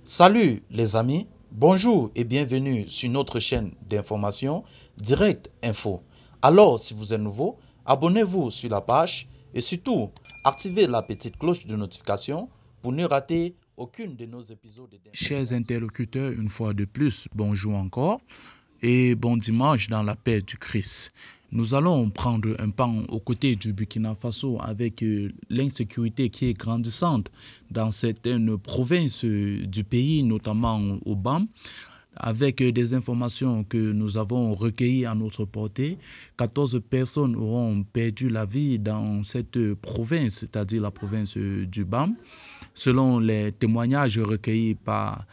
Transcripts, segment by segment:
Salut les amis, bonjour et bienvenue sur notre chaîne d'information Direct Info. Alors si vous êtes nouveau, abonnez-vous sur la page et surtout activez la petite cloche de notification pour ne rater aucune de nos épisodes. Chers interlocuteurs, une fois de plus, bonjour encore et bon dimanche dans la paix du Christ. Nous allons prendre un pas aux côtés du Burkina Faso avec l'insécurité qui est grandissante dans certaines provinces du pays, notamment au BAM. Avec des informations que nous avons recueillies à notre portée, 14 personnes auront perdu la vie dans cette province, c'est-à-dire la province du BAM. Selon les témoignages recueillis par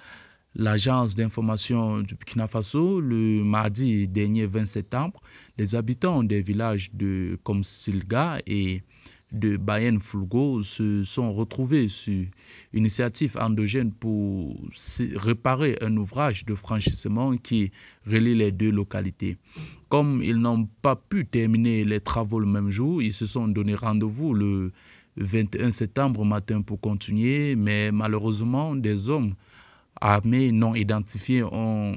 l'agence d'information du Burkina Faso, le mardi dernier 20 septembre, les habitants des villages de Komsilga et de Bayen-Fulgo se sont retrouvés sur initiative endogène pour réparer un ouvrage de franchissement qui relie les deux localités. Comme ils n'ont pas pu terminer les travaux le même jour, ils se sont donné rendez-vous le 21 septembre matin pour continuer, mais malheureusement, des hommes armés non identifiés ont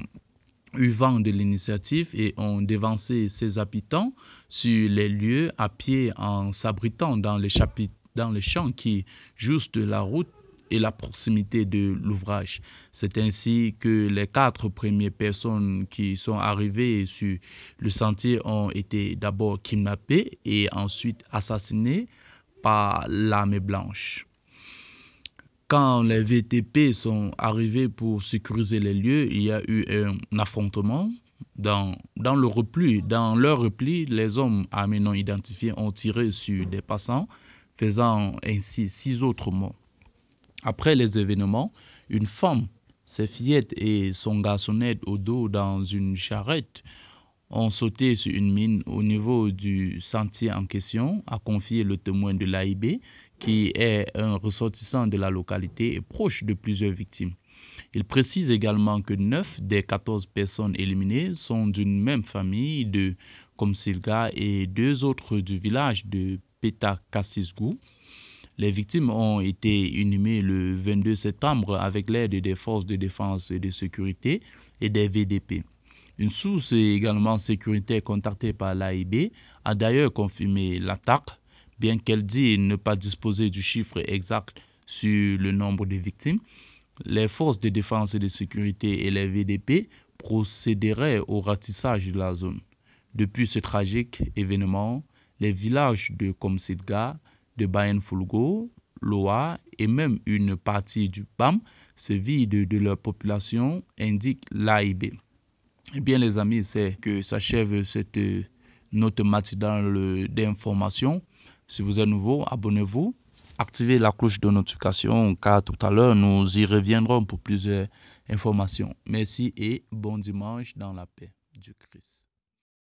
eu vent de l'initiative et ont dévancé ses habitants sur les lieux à pied en s'abritant dans les champs qui juste la route et la proximité de l'ouvrage. C'est ainsi que les 4 premières personnes qui sont arrivées sur le sentier ont été d'abord kidnappées et ensuite assassinées par l'armée blanche. Quand les VTP sont arrivés pour sécuriser les lieux, il y a eu un affrontement. Dans leur repli, les hommes armés non identifiés ont tiré sur des passants, faisant ainsi 6 autres morts. Après les événements, une femme, ses fillettes et son garçonnette au dos dans une charrette ont sauté sur une mine au niveau du sentier en question, a confié le témoin de l'AIB, qui est un ressortissant de la localité et proche de plusieurs victimes. Il précise également que 9 des 14 personnes éliminées sont d'une même famille de Komsilga et 2 autres du village de Pétakassisgou. Les victimes ont été inhumées le 22 septembre avec l'aide des forces de défense et de sécurité et des VDP. Une source également sécuritaire contactée par l'AIB a d'ailleurs confirmé l'attaque, bien qu'elle dit ne pas disposer du chiffre exact sur le nombre de victimes. Les forces de défense et de sécurité et les VDP procéderaient au ratissage de la zone. Depuis ce tragique événement, les villages de Komsilga, de Bayen-Fulgo, Loa et même une partie du BAM se vident de leur population, indique l'AIB. Eh bien les amis, c'est que s'achève cette note matinale d'information. Si vous êtes nouveau, abonnez-vous, activez la cloche de notification car tout à l'heure nous y reviendrons pour plusieurs informations. Merci et bon dimanche dans la paix du Christ.